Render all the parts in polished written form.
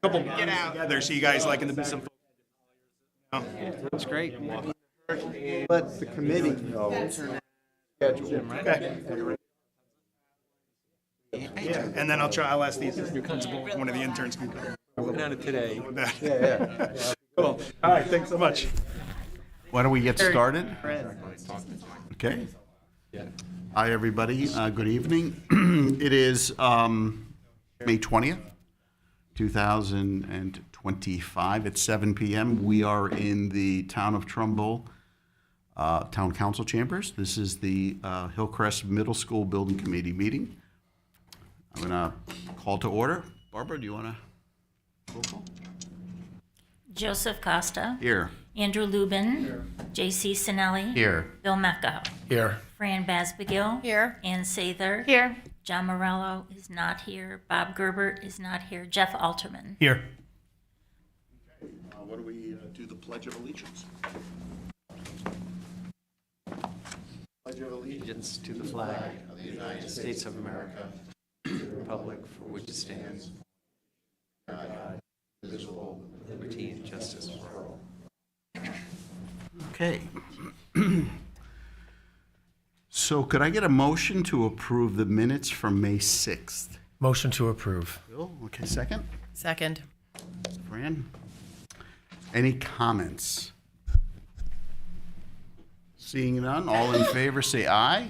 couple meetings together, so you guys liking to be some. That's great. Let the committee know schedule. Okay. Yeah, and then I'll ask the new principal, one of the interns can come. Working on it today. with that. Yeah. Cool. All right, thanks so much. Why don't we get started? Okay. Hi, everybody. Good evening. It is May 20th, 2025 at 7 p.m. We are in the Town of Trumbull Town Council chambers. This is the Hillcrest Middle School Building Committee meeting. I'm going to call to order. Barbara, do you want to roll call? Joseph Costa. Here. Andrew Lubin. J.C. Sinelli. Here. Bill Mecca. Here. Fran Basbigill. Here. Ann Sather. Here. John Morello is not here. Bob Gerbert is not here. Jeff Alterman. Here. What do we do the Pledge of Allegiance? Pledge of allegiance to the flag of the United States of America, the republic for which it stands, God, indivisible, with liberty and justice for all. Okay. So could I get a motion to approve the minutes from May 6th? Motion to approve. Bill, okay, second. Second. Fran? Any comments? Seeing none, all in favor say aye.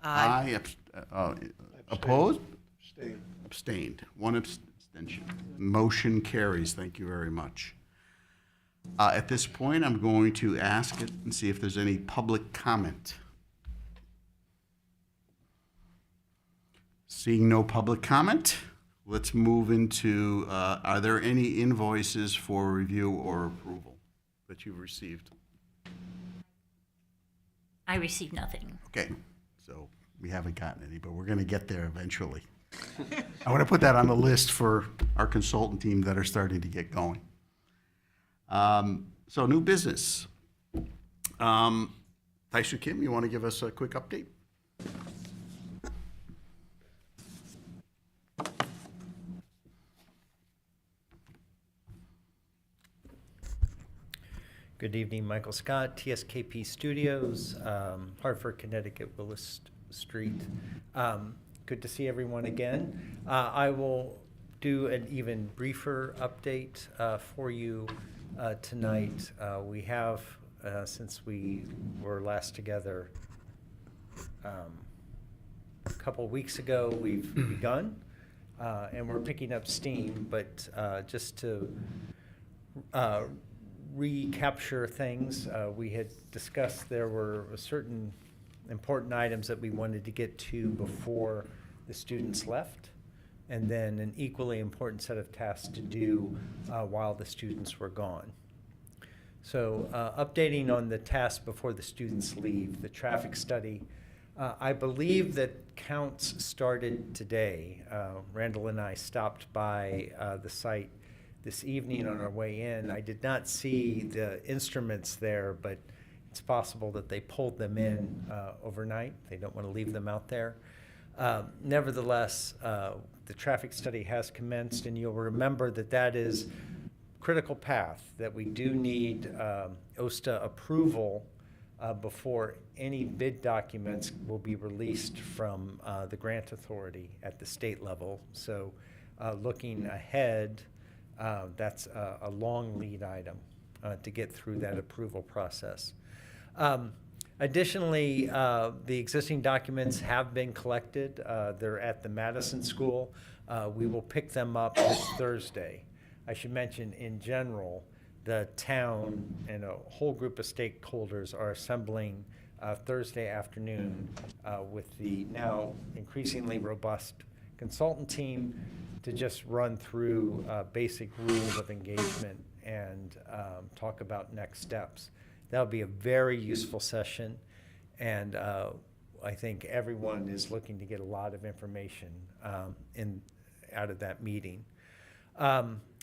Aye. Opposed? Abstained. One abstention. Motion carries. Thank you very much. At this point, I'm going to ask it and see if there's any public comment. Seeing no public comment, let's move into, are there any invoices for review or approval that you've received? I received nothing. Okay, so we haven't gotten any, but we're going to get there eventually. I want to put that on the list for our consultant team that are starting to get going. So new business. Taishu Kim, you want to give us a quick update? Good evening, Michael Scott, TSKP Studios, Hartford, Connecticut, Willis Street. Good to see everyone again. I will do an even briefer update for you tonight. We have, since we were last together a couple weeks ago, we've begun, and we're picking up steam, but just to recapture things, we had discussed there were certain important items that we wanted to get to before the students left, and then an equally important set of tasks to do while the students were gone. So updating on the tasks before the students leave, the traffic study, I believe that counts started today. Randall and I stopped by the site this evening on our way in. I did not see the instruments there, but it's possible that they pulled them in overnight. They don't want to leave them out there. Nevertheless, the traffic study has commenced, and you'll remember that that is critical path, that we do need OSTA approval before any bid documents will be released from the grant authority at the state level. So looking ahead, that's a long lead item to get through that approval process. Additionally, the existing documents have been collected. They're at the Madison School. We will pick them up this Thursday. I should mention, in general, the town and a whole group of stakeholders are assembling Thursday afternoon with the now increasingly robust consultant team to just run through basic rules of engagement and talk about next steps. That'll be a very useful session, and I think everyone is looking to get a lot of information out of that meeting.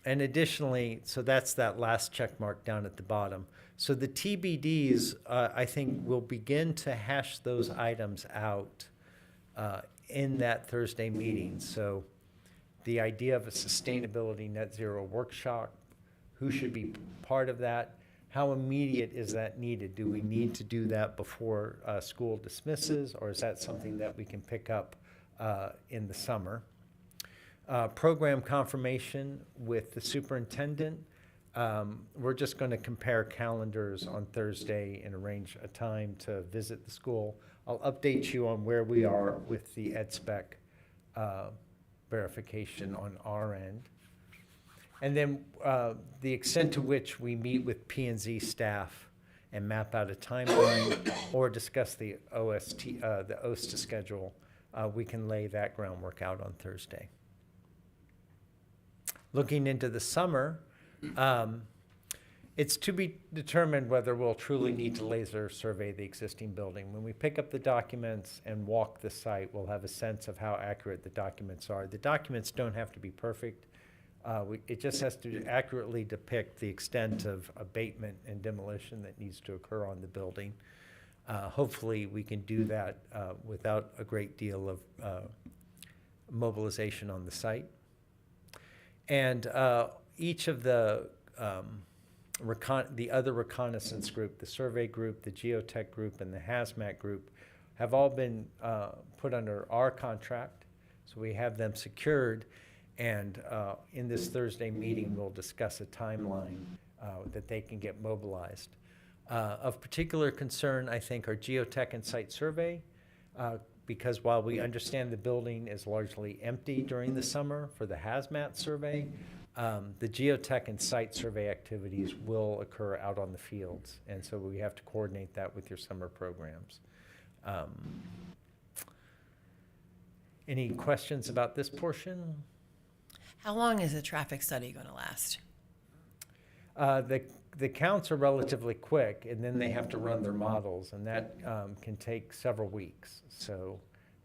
And additionally, so that's that last check mark down at the bottom. So the TBDs, I think, will begin to hash those items out in that Thursday meeting. So the idea of a sustainability net zero workshop, who should be part of that, how immediate is that needed? Do we need to do that before school dismisses, or is that something that we can pick up in the summer? Program confirmation with the superintendent. We're just going to compare calendars on Thursday and arrange a time to visit the school. I'll update you on where we are with the EdSpec verification on our end. And then the extent to which we meet with P&Z staff and map out a timeline or discuss the OSTA schedule, we can lay that groundwork out on Thursday. Looking into the summer, it's to be determined whether we'll truly need to laser survey the existing building. When we pick up the documents and walk the site, we'll have a sense of how accurate the documents are. The documents don't have to be perfect. It just has to accurately depict the extent of abatement and demolition that needs to occur on the building. Hopefully, we can do that without a great deal of mobilization on the site. And each of the other reconnaissance group, the survey group, the geotech group, and the hazmat group have all been put under our contract. So we have them secured. And in this Thursday meeting, we'll discuss a timeline that they can get mobilized. Of particular concern, I think, are geotech and site survey, because while we understand the building is largely empty during the summer for the hazmat survey, the geotech and site survey activities will occur out on the fields. And so we have to coordinate that with your summer programs. Any questions about this portion? How long is the traffic study going to last? The counts are relatively quick, and then they have to run their models, and that can take several weeks. So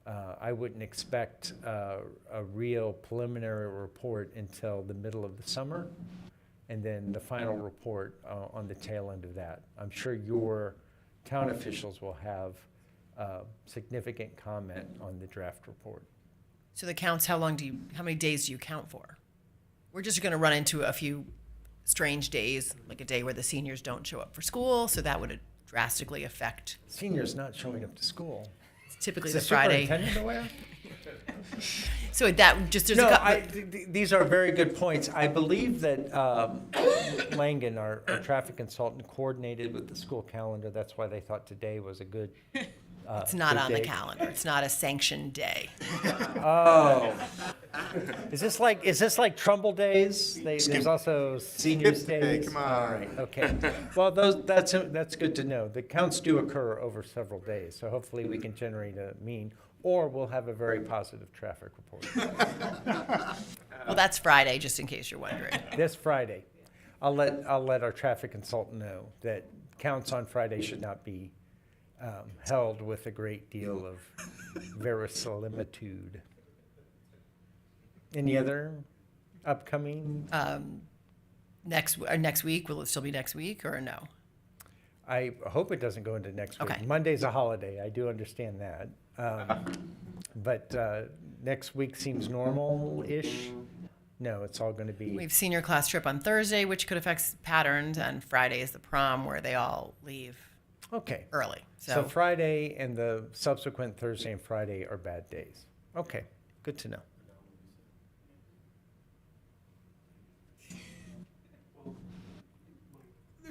I wouldn't expect a real preliminary report until the middle of the summer, and then the final report on the tail end of that. I'm sure your town officials will have significant comment on the draft report. So the counts, how many days do you count for? We're just going to run into a few strange days, like a day where the seniors don't show up for school, so that would drastically affect. Seniors not showing up to school. It's typically Is the the Friday. superintendent aware? So that just there's No, a couple. these are very good points. I believe that Langan, our traffic consultant, coordinated with the school calendar. That's why they thought today was a good. It's not good on the day. calendar. It's not a sanctioned day. Oh, is this like Trumbull Days? There's also seniors Skip days. day, come on. All right, okay. Well, that's good to know. The counts do occur over several days, so hopefully we can generate a mean, or we'll have a very positive traffic report. Well, that's Friday, just in case you're wondering. This Friday, I'll let our traffic consultant know that counts on Friday should not be held with a great deal of verisimilitude. Any other upcoming? Next week, will it still be next week or no? I hope it doesn't go into next week. Okay. Monday's a holiday, I do understand that. But next week seems normal-ish. No, it's all going to We be, have senior class trip on Thursday, which could affect patterns, and Friday is the prom where they all leave okay. early. So Friday and the subsequent Thursday and Friday are bad days. Okay, good to know.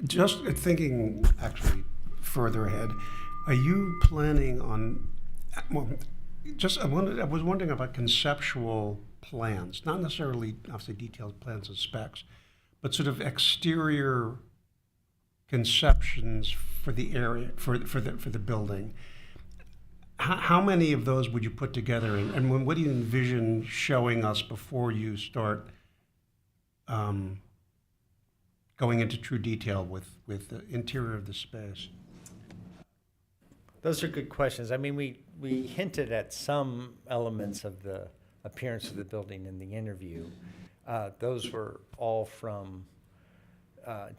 Just thinking actually further ahead, are you planning on, well, I was wondering about conceptual plans, not necessarily obviously detailed plans and specs, but sort of exterior conceptions for the area, for the building. How many of those would you put together, and what do you envision showing us before you start going into true detail with the interior of the space? Those are good questions. I mean, we hinted at some elements of the appearance of the building in the interview. Those were all from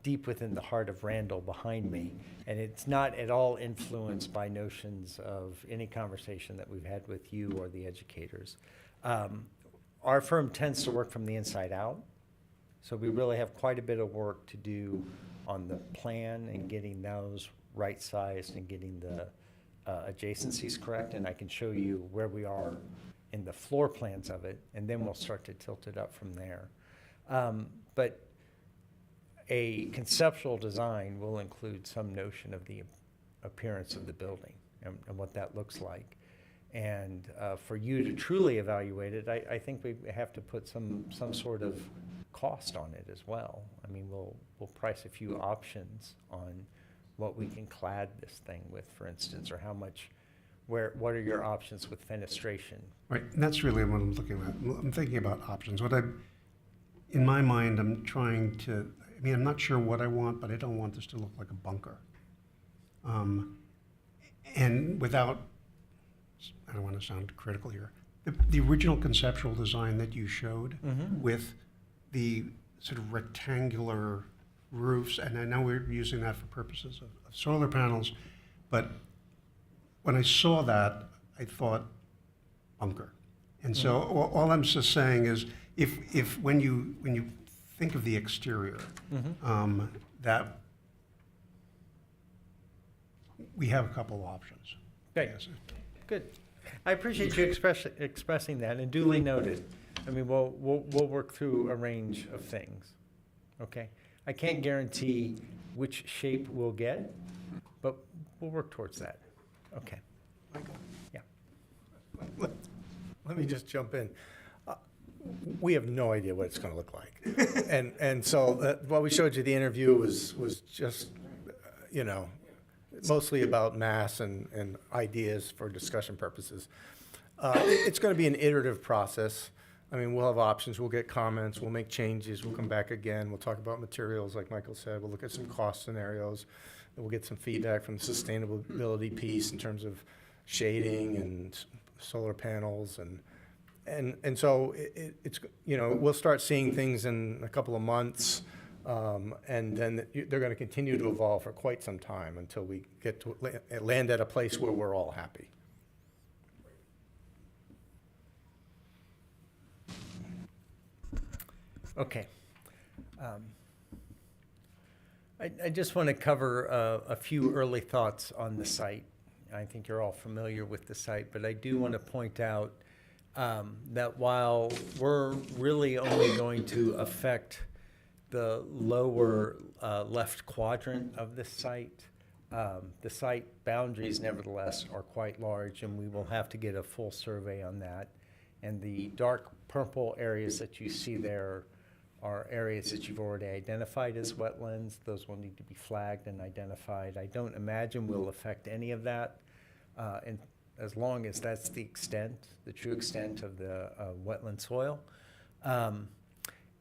deep within the heart of Randall behind me. And it's not at all influenced by notions of any conversation that we've had with you or the educators. our firm tends to work from the inside out. So we really have quite a bit of work to do on the plan and getting those right-sized and getting the adjacencies correct. And I can show you where we are in the floor plans of it, and then we'll start to tilt it up from there. But a conceptual design will include some notion of the appearance of the building and what that looks like. And for you to truly evaluate it, I think we have to put some sort of cost on it as well. I mean, we'll price a few options on what we can clad this thing with, for instance, or how much, what are your options with fenestration? Right, and that's really what I'm looking at. I'm thinking about options. In my mind, I'm trying to, I mean, I'm not sure what I want, but I don't want this to look like a bunker. And without, I don't want to sound critical here, the original conceptual design that you showed with the sort of rectangular roofs, and I know we're using that for purposes of solar panels, but when I saw that, I thought bunker. And so all I'm just saying is, if when you think of the exterior, that we have a couple options. Okay, good. I appreciate you expressing that, and duly noted. I mean, we'll work through a range of things, okay? I can't guarantee which shape we'll get, but we'll work towards that. Okay. Yeah. Let me just jump in. We have no idea what it's going to look like. And so what we showed you, the interview was just, mostly about mass and ideas for discussion purposes. It's going to be an iterative process. I mean, we'll have options, we'll get comments, we'll make changes, we'll come back again, we'll talk about materials, like Michael said, we'll look at some cost scenarios, and we'll get some feedback from the sustainability piece in terms of shading and solar panels, and so it's, we'll start seeing things in a couple of months, and then they're going to continue to evolve for quite some time until we get to land at a place where we're all happy. Okay. I just want to cover a few early thoughts on the site. I think you're all familiar with the site, but I do want to point out that while we're really only going to affect the lower left quadrant of the site boundaries nevertheless are quite large, and we will have to get a full survey on that. And the dark purple areas that you see there are areas that you've already identified as wetlands. Those will need to be flagged and identified. I don't imagine we'll affect any of that, and as long as that's the true extent of the wetland soil.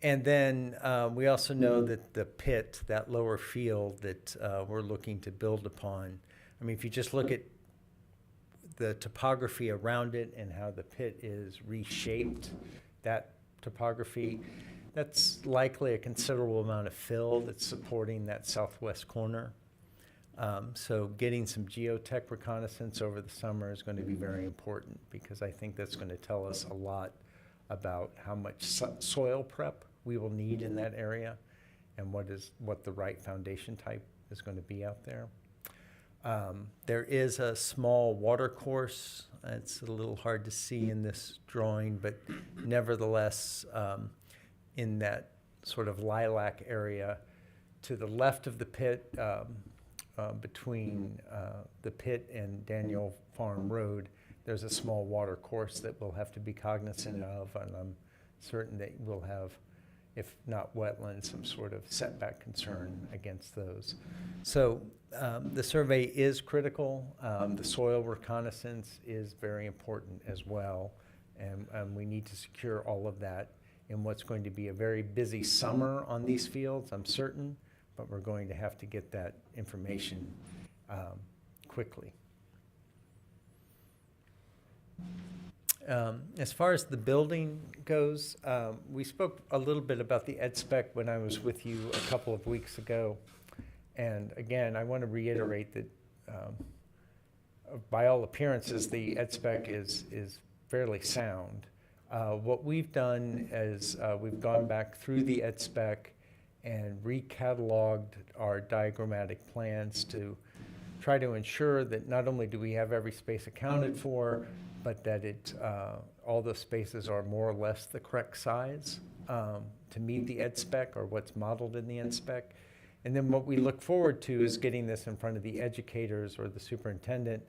And then we also know that the pit, that lower field that we're looking to build upon, I mean, if you just look at the topography around it and how the pit is reshaped, that topography, that's likely a considerable amount of fill that's supporting that southwest corner. So getting some geotech reconnaissance over the summer is going to be very important, because I think that's going to tell us a lot about how much soil prep we will need in that area and what the right foundation type is going to be out there. There is a small water course. It's a little hard to see in this drawing, but nevertheless, in that sort of lilac area to the left of the pit, between the pit and Daniel Farm Road, there's a small water course that we'll have to be cognizant of, and I'm certain that we'll have, if not wetlands, some sort of setback concern against those. So the survey is critical. The soil reconnaissance is very important as well, and we need to secure all of that in what's going to be a very busy summer on these fields, I'm certain, but we're going to have to get that information quickly. As far as the building goes, we spoke a little bit about the ed spec when I was with you a couple of weeks ago. And again, I want to reiterate that by all appearances, the ed spec is fairly sound. What we've done is we've gone back through the ed spec and recatalogued our diagrammatic plans to try to ensure that not only do we have every space accounted for, but that all the spaces are more or less the correct size to meet the ed spec or what's modeled in the ed spec. And then what we look forward to is getting this in front of the educators or the superintendent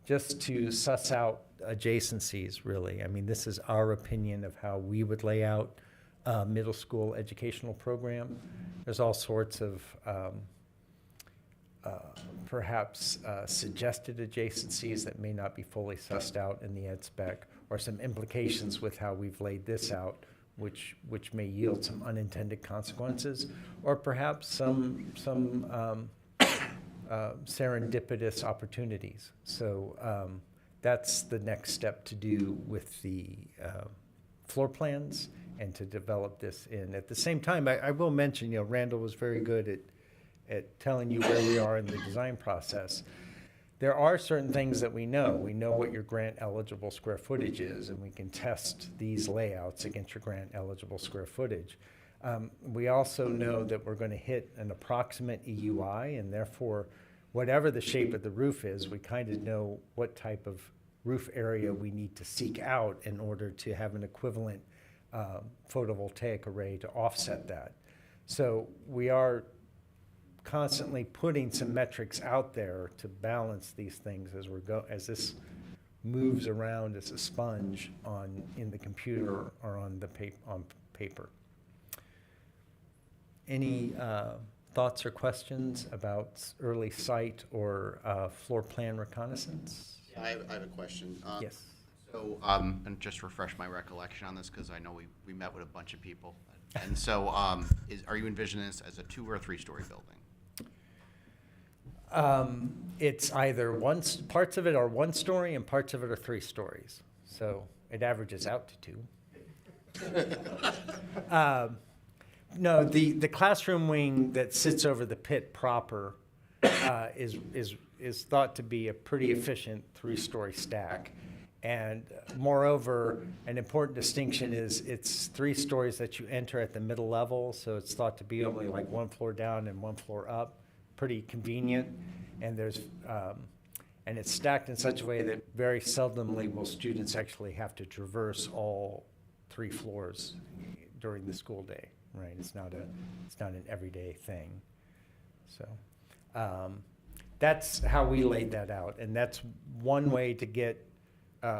just to suss out adjacencies, really. I mean, this is our opinion of how we would lay out a middle school educational program. There's all sorts of perhaps suggested adjacencies that may not be fully sussed out in the ed spec, or some implications with how we've laid this out, which may yield some unintended consequences, or perhaps some serendipitous opportunities. So that's the next step to do with the floor plans and to develop this in. At the same time, I will mention, Randall was very good at telling you where we are in the design process. There are certain things that we know. We know what your grant eligible square footage is, and we can test these layouts against your grant eligible square footage. We also know that we're going to hit an approximate EUI, and therefore, whatever the shape of the roof is, we kind of know what type of roof area we need to seek out in order to have an equivalent photovoltaic array to offset that. So we are constantly putting some metrics out there to balance these things as this moves around as a sponge in the computer or on paper. Any thoughts or questions about early site or floor plan reconnaissance? Yeah, I have a question. Yes. So, and just refresh my recollection on this, because I know we met with a bunch of people. And so, are you envisioning this as a 2 or a 3-story building? It's either parts of it are 1 story and parts of it are 3 stories. So it averages out to 2. No, the classroom wing that sits over the pit proper is thought to be a pretty efficient 3-story stack. And moreover, an important distinction is it's 3 stories that you enter at the middle level. So it's thought to be only like 1 floor down and 1 floor up. Pretty convenient, and and it's stacked in such a way that very seldomly will students actually have to traverse all 3 floors during the school day, right? It's not an everyday thing. So that's how we laid that out, and that's one way to get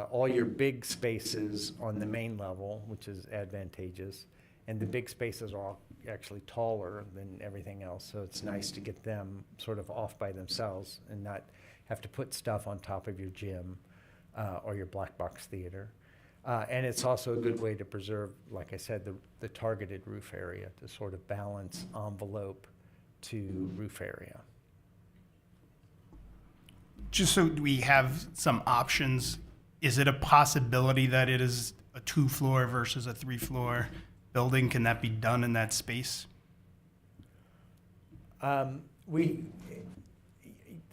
all your big spaces on the main level, which is advantageous, and the big spaces are all actually taller than everything else, so it's nice to get them sort of off by themselves and not have to put stuff on top of your gym or your black box theater. And it's also a good way to preserve, like I said, the targeted roof area to sort of balance envelope to roof area. Just so we have some options, is it a possibility that it is a 2-floor versus a 3-floor building? Can that be done in that space? The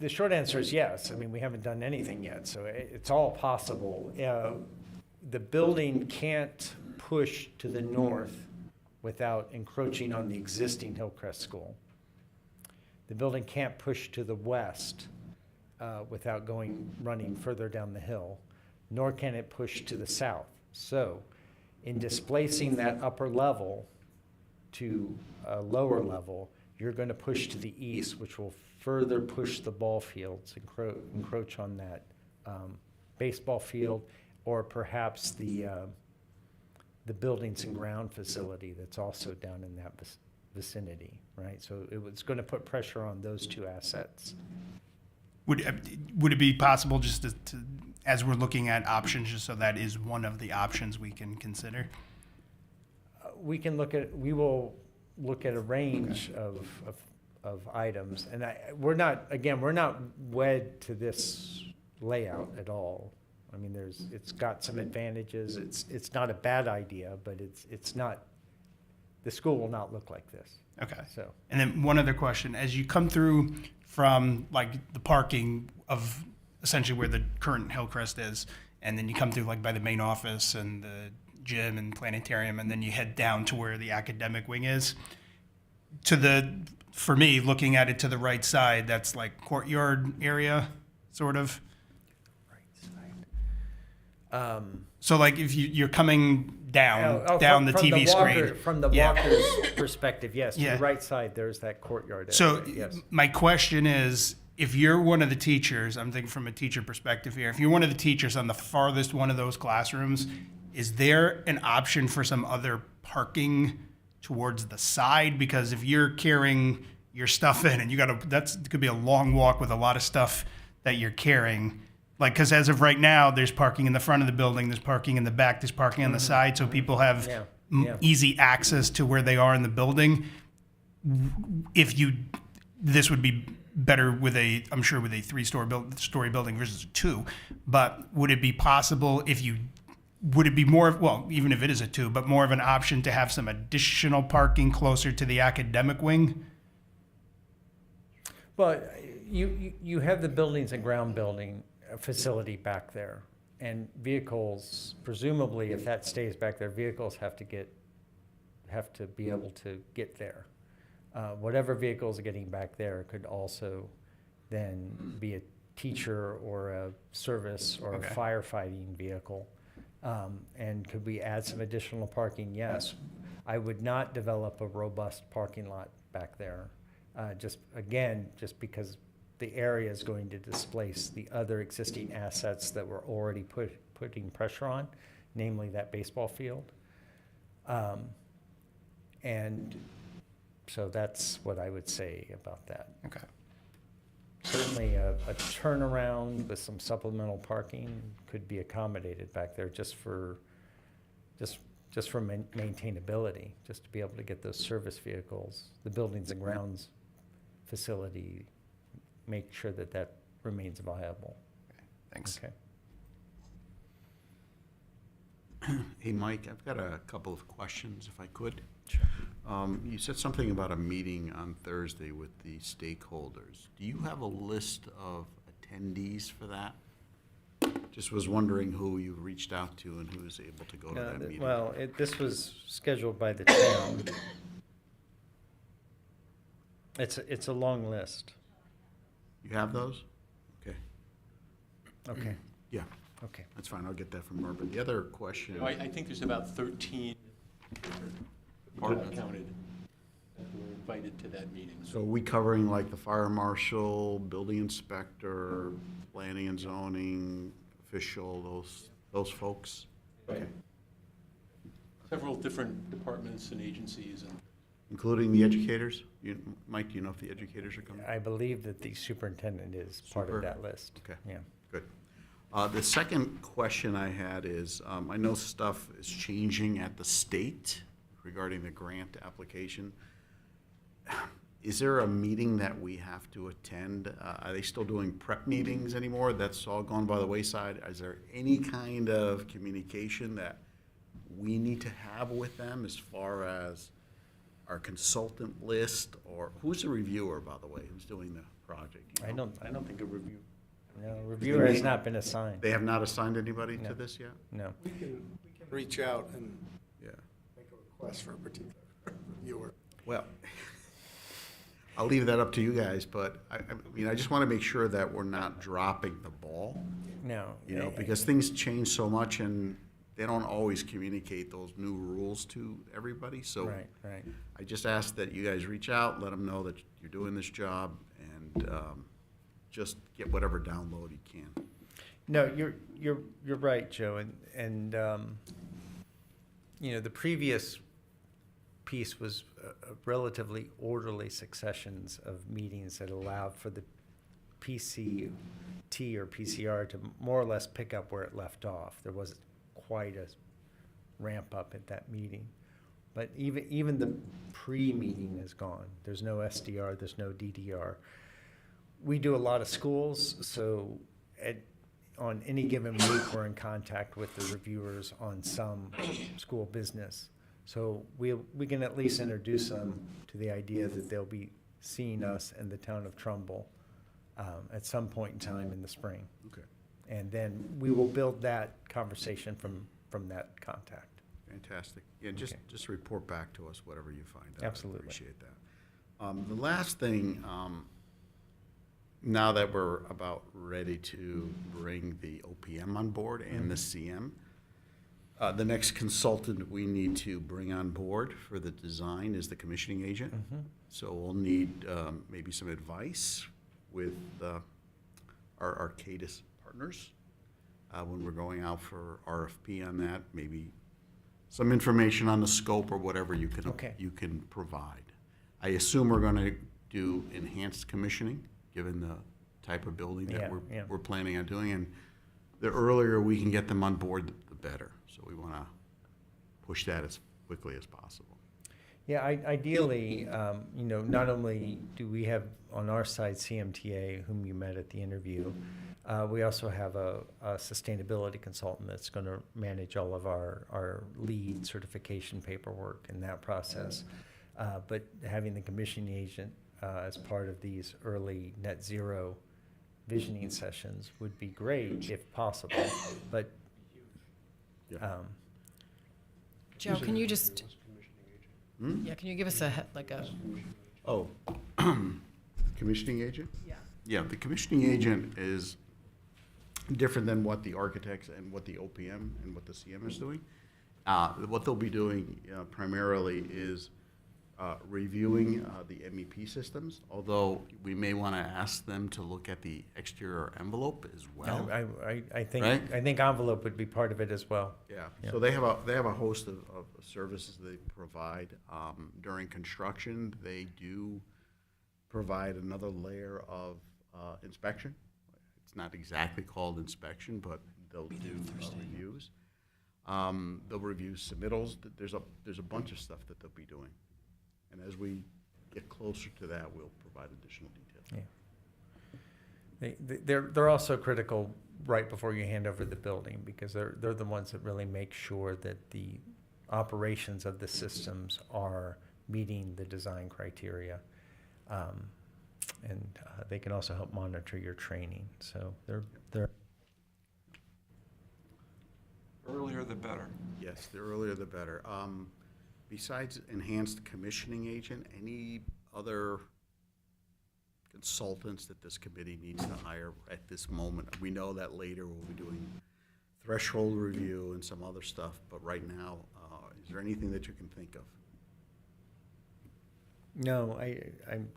short answer is yes. I mean, we haven't done anything yet, so it's all possible. The building can't push to the north without encroaching on the existing Hillcrest School. The building can't push to the west without running further down the hill, nor can it push to the south. So, in displacing that upper level to a lower level, you're going to push to the east, which will further push the ball fields, encroach on that baseball field, or perhaps the buildings and ground facility that's also down in that vicinity, right? So it's going to put pressure on those 2 assets. Would it be possible just to, as we're looking at options, just so that is one of the options we can consider? We will look at a range of items, and we're not wed to this layout at all. I mean, it's got some advantages. It's not a bad idea, but it's not. The school will not look like this. Okay. So. And then one other question: as you come through from like the parking of essentially where the current Hillcrest is, and then you come through like by the main office and gym and planetarium, and then you head down to where the academic wing is. For me, looking at it to the right side, that's like courtyard area, sort of. So like if you're coming down the from TV screen. From the Yeah. walker's perspective, yes, to Yeah. the right side, there's that courtyard area. So yes. my question is, if you're one of the teachers, I'm thinking from a teacher perspective here, if you're one of the teachers on the farthest one of those classrooms, is there an option for some other parking towards the side? Because if you're carrying your stuff in and it could be a long walk with a lot of stuff that you're carrying. Like, because as of right now, there's parking in the front of the building, there's parking in the back, there's parking on the side, so people have Yeah. easy access to where they are in the building. This would be better with I'm sure with a story building versus a 2, but would it be possible would it be more, well, even if it is a 2, but more of an option to have some additional parking closer to the academic wing? Well, you have the buildings and ground building facility back there, and vehicles, presumably, if that stays back there, vehicles have to be able to get there. Whatever vehicles are getting back there could also then be a teacher or a service or a firefighting vehicle. And could we add some additional parking? Yes. I would not develop a robust parking lot back there. Just because the area is going to displace the other existing assets that we're already putting pressure on, namely that baseball field. And so that's what I would say about that. Okay. Certainly a turnaround with some supplemental parking could be accommodated back there just for maintainability, just to be able to get those service vehicles, the buildings and grounds facility, make sure that remains viable. Thanks. Okay. Hey, Mike, I've got a couple of questions, if I could. Sure. You said something about a meeting on Thursday with the stakeholders. Do you have a list of attendees for that? Just was wondering who you reached out to and who was able to go to that meeting. Well, this was scheduled by the town. It's a long list. You have those? Okay. Okay, Yeah, okay. that's fine. I'll get that from her. But the other question, I think there's about 13 departments counted that were invited to that meeting. so are we covering like the fire marshal, building inspector, planning and zoning official, those folks? Okay. Several different departments and agencies and Including the educators? Mike, do you know if the educators are coming? I believe that the superintendent is part Super. of that list. Okay. Yeah. Good. The second question I had is, I know stuff is changing at the state regarding the grant application. Is there a meeting that we have to attend? Are they still doing prep meetings anymore? That's all gone by the wayside. Is there any kind of communication that we need to have with them as far as our consultant list, or who's the reviewer, by the way, who's doing the project? You know? I don't think a reviewer has not been assigned. They have not assigned anybody No. to this yet? No. We can reach out and Yeah. make a request for a particular viewer. Well, I'll leave that up to you guys, but I mean, I just want to make sure that we're not dropping the ball, No. you know, because things change so much and they don't always communicate those new rules to everybody. So Right. I just ask that you guys reach out, let them know that you're doing this job, and just get whatever download you can. No, you're right, Joe, and the previous piece was a relatively orderly successions of meetings that allowed for the PCT or PCR to more or less pick up where it left off. There wasn't quite a ramp up at that meeting. But even the pre-meeting is gone. There's no SDR, there's no DDR. We do a lot of schools, so on any given week, we're in contact with the reviewers on some school business. So we can at least introduce them to the idea that they'll be seeing us in the town of Trumbull at some point in time in the spring. Okay. And then we will build that conversation from that contact. Fantastic. Yeah, just report back to us whatever you find out. Absolutely. I appreciate that. The last thing, now that we're about ready to bring the OPM on board and the CM, the next consultant we need to bring on board for the design is the commissioning agent. So we'll need maybe some advice with our Arcadis partners when we're going out for RFP on that. Maybe some information on the scope or whatever you can provide. I assume we're going to do enhanced commissioning, given the type of building that we're planning on doing. And the earlier we can get them on board, the better. So we want to push that as quickly as possible. Yeah, ideally, not only do we have on our side CMTA, whom you met at the interview, we also have a sustainability consultant that's going to manage all of our lead certification paperwork in that process. But having the commissioning agent as part of these early net zero visioning sessions would be great if possible. But Joe, can you just, can you give us a Oh, commissioning agent? Yeah. Yeah, the commissioning agent is different than what the architects and what the OPM and what the CM is doing. What they'll be doing primarily is reviewing the MEP systems, although we may want to ask them to look at the exterior envelope as well. I think Right? I think envelope would be part of it as well. Yeah, so they have a host of services they provide during construction. They do provide another layer of inspection. It's not exactly called inspection, but they'll do reviews. They'll review submittals. There's a bunch of stuff that they'll be doing, and as we get closer to that, we'll provide additional details. Yeah. They're also critical right before you hand over the building, because they're the ones that really make sure that the operations of the systems are meeting the design criteria. And they can also help monitor your training. So they're Earlier the better. Yes, the earlier the better. Besides enhanced commissioning agent, any other consultants that this committee needs to hire at this moment? We know that later we'll be doing threshold review and some other stuff, but right now, is there anything that you can think of? No,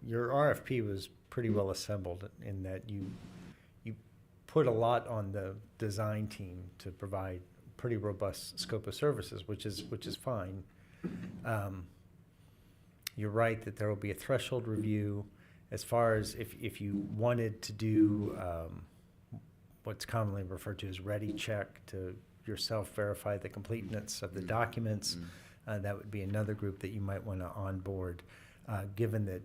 your RFP was pretty well assembled in that you put a lot on the design team to provide pretty robust scope of services, which is fine. You're right that there will be a threshold review. As far as if you wanted to do what's commonly referred to as ready check to yourself verify the completeness of the documents, that would be another group that you might want to onboard. Given that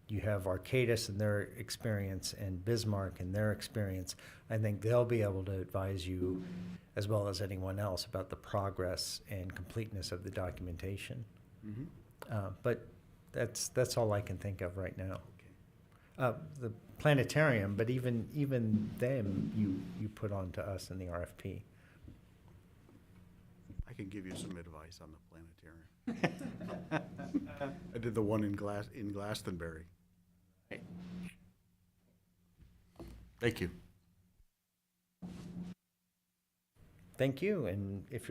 you have Arcadis and their experience and Bismarck and their experience, I think they'll be able to advise you, as well as anyone else, about the progress and completeness of the documentation. But that's all I can think of right now. The planetarium, but even them, you put on to us in the RFP. I can give you some advice on the planetarium. I did the one in Glastonbury. Thank you. Thank you, and if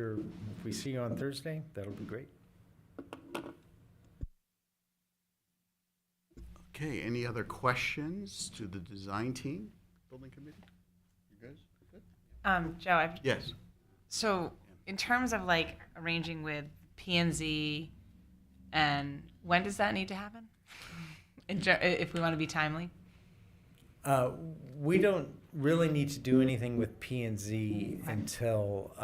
we see you on Thursday, that'll be great. Okay, any other questions to the design team, building committee? You guys good? Joe, Yes. so in terms of like arranging with P&Z, and when does that need to happen? If we want to be timely? We don't really need to do anything with P&Z until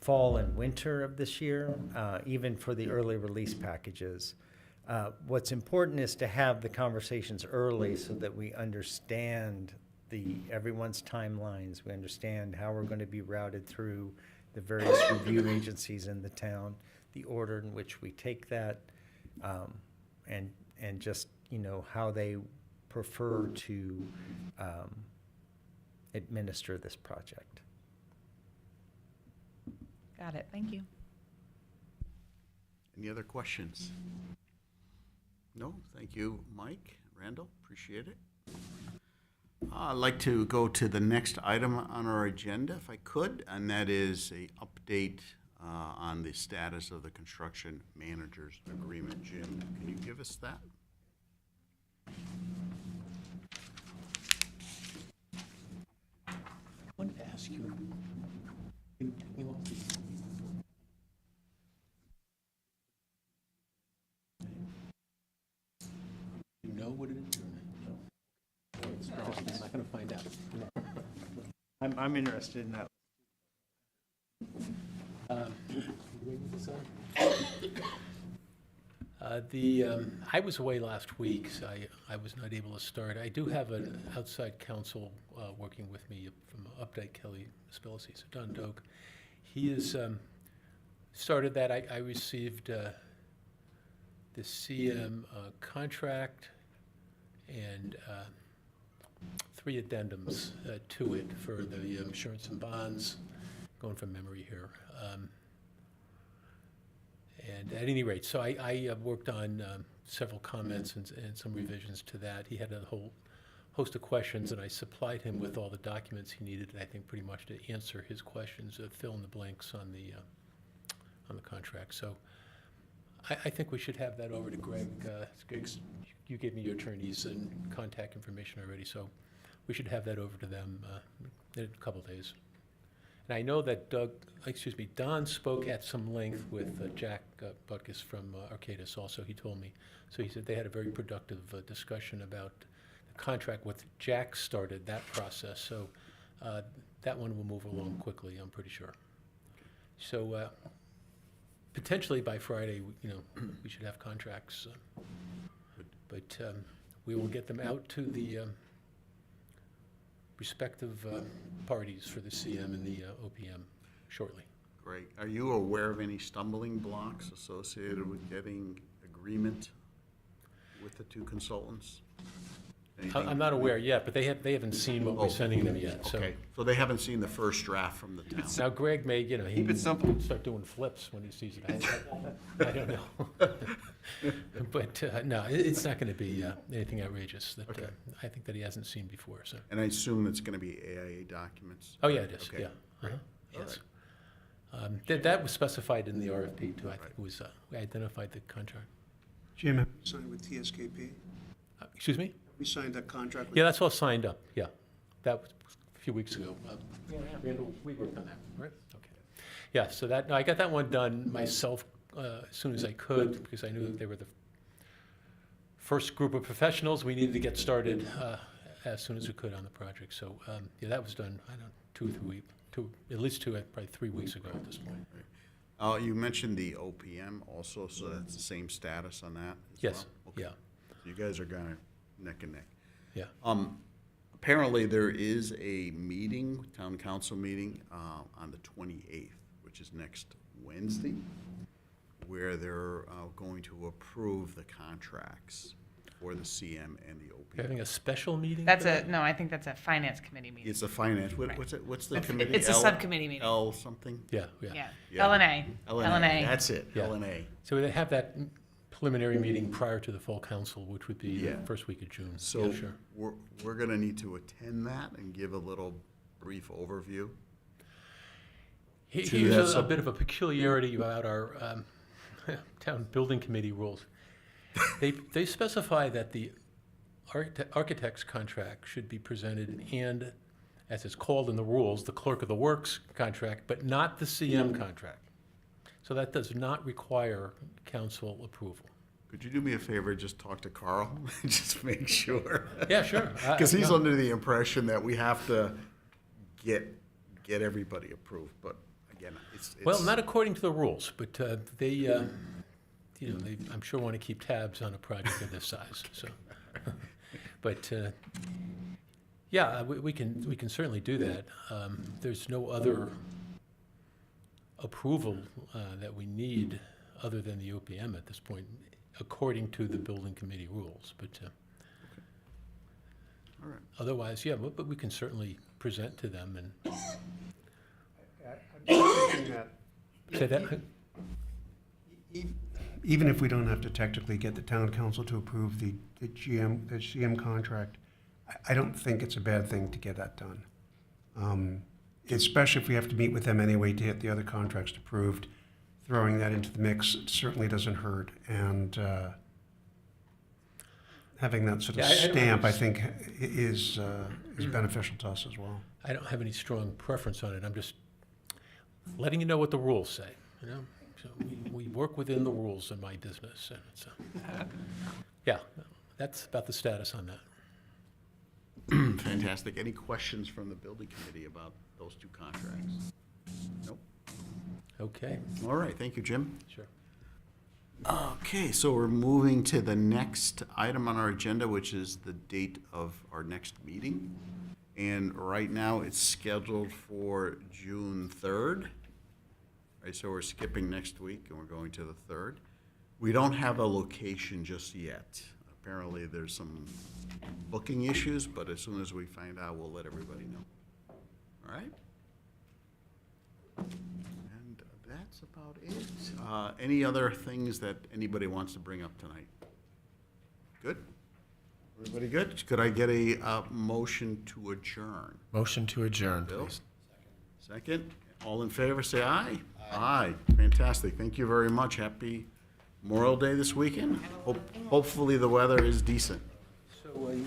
fall and winter of this year, even for the early release packages. What's important is to have the conversations early so that we understand everyone's timelines. We understand how we're going to be routed through the various review agencies in the town, the order in which we take that, and just how they prefer to administer this project. Got it. Thank you. Any other questions? No? Thank you, Mike, Randall, appreciate it. I'd like to go to the next item on our agenda, if I could, and that is a update on the status of the construction managers agreement. Jim, can you give us that? I wanted to ask you, you know what it is? No. It's not. I'm not going to find out. I'm interested in that. I was away last week, so I was not able to start. I do have an outside counsel working with me from Updike Kelly Spillicy, so Don Doak. He has started that. I received the CM contract and 3 addendums to it for the insurance and bonds, going from memory here. And at any rate, so I worked on several comments and some revisions to that. He had a whole host of questions, and I supplied him with all the documents he needed, I think, pretty much to answer his questions, fill in the blanks on the contract. So I think we should have that over to Greg. You gave me your attorneys and contact information already, so we should have that over to them in a couple days. And I know that Don spoke at some length with Jack Butkus from Arcadis also, he told me. So he said they had a very productive discussion about the contract with Jack started that process. So that one will move along quickly, I'm pretty sure. So potentially by Friday, we should have contracts. But we will get them out to the respective parties for the CM and the OPM shortly. Great. Are you aware of any stumbling blocks associated with getting agreement with the 2 consultants? Anything? I'm not aware yet, but they haven't seen what we're sending them yet. So. Okay, so they haven't seen the first draft from the town. Now Greg may, Keep it simple. start doing flips when he sees it. I don't know. But no, it's not going to be anything outrageous that I think that he hasn't seen before. So. And I assume it's going to be AIA documents? Oh yeah, it is. Okay. Yeah. Yes. That was specified in the RFP too. I think it was we identified the contract. Jim, have you signed with TSKP? Excuse me? We signed that contract with? Yeah, that's all signed up. Yeah, that was a few weeks ago. Randall, we worked on that, right? Okay. Yeah, so no, I got that one done myself as soon as I could because I knew that they were the first group of professionals. We needed to get started as soon as we could on the project. So yeah, that was done. I don't know, 2 or 3 weeks, at least 2, probably 3 weeks ago at this point. You mentioned the OPM also, so that's the same status on that as Yes. well? Okay. Yeah. You guys are kind of neck and neck. Yeah. Apparently there is a meeting, town council meeting, on the 28th, which is next Wednesday, where they're going to approve the contracts for the CM and the You're OPM. having a special meeting? I think that's a finance committee meeting. It's a finance, Right. what's the It's- committee? it's a subcommittee meeting. L something? Yeah, yeah. Yeah, Yeah. LNA. LNA, that's it, Yeah. LNA. So they have that preliminary meeting prior to the full council, which would be Yeah. the first week of June. So Yeah, sure. we're going to need to attend that and give a little brief overview. Here's that a sub- bit of a peculiarity about our town building committee rules. They specify that the architect's contract should be presented and, as it's called in the rules, the clerk of the works contract, but not the CM contract. So that does not require council approval. Could you do me a favor, just talk to Carl, just make sure? Yeah, sure. Because he's No. under the impression that we have to get everybody approved, but again, it's. Well, not according to the rules, but they, I'm sure want to keep tabs on a project of this size, so. But, yeah, we can certainly do that. There's no other approval that we need other than the OPM at this point, according to the building committee rules, but All right. otherwise, yeah, but we can certainly present to them and I'm thinking that say that. even if we don't have to technically get the town council to approve the CM contract, I don't think it's a bad thing to get that done. Especially if we have to meet with them anyway to get the other contracts approved, throwing that into the mix certainly doesn't hurt. And having that sort of Yeah, I don't stamp, I have- think, is beneficial to us as well. I don't have any strong preference on it. I'm just letting you know what the rules say, you know? So we work within the rules in my business, and it's, yeah, that's about the status on that. Fantastic. Any questions from the building committee about those two contracts? Nope. Okay, All right, thank you, Jim. sure. Okay, so we're moving to the next item on our agenda, which is the date of our next meeting. And right now, it's scheduled for June 3rd. Right, so we're skipping next week, and we're going to the 3rd. We don't have a location just yet. Apparently, there's some booking issues, but as soon as we find out, we'll let everybody know. All right? And that's about it. Any other things that anybody wants to bring up tonight? Good? Everybody good? Could I get a motion to adjourn? Motion to adjourn, Bill? please. Second? All in favor, say aye. Aye. Fantastic. Thank you very much. Happy Memorial Day this weekend. Hopefully the weather is decent. So you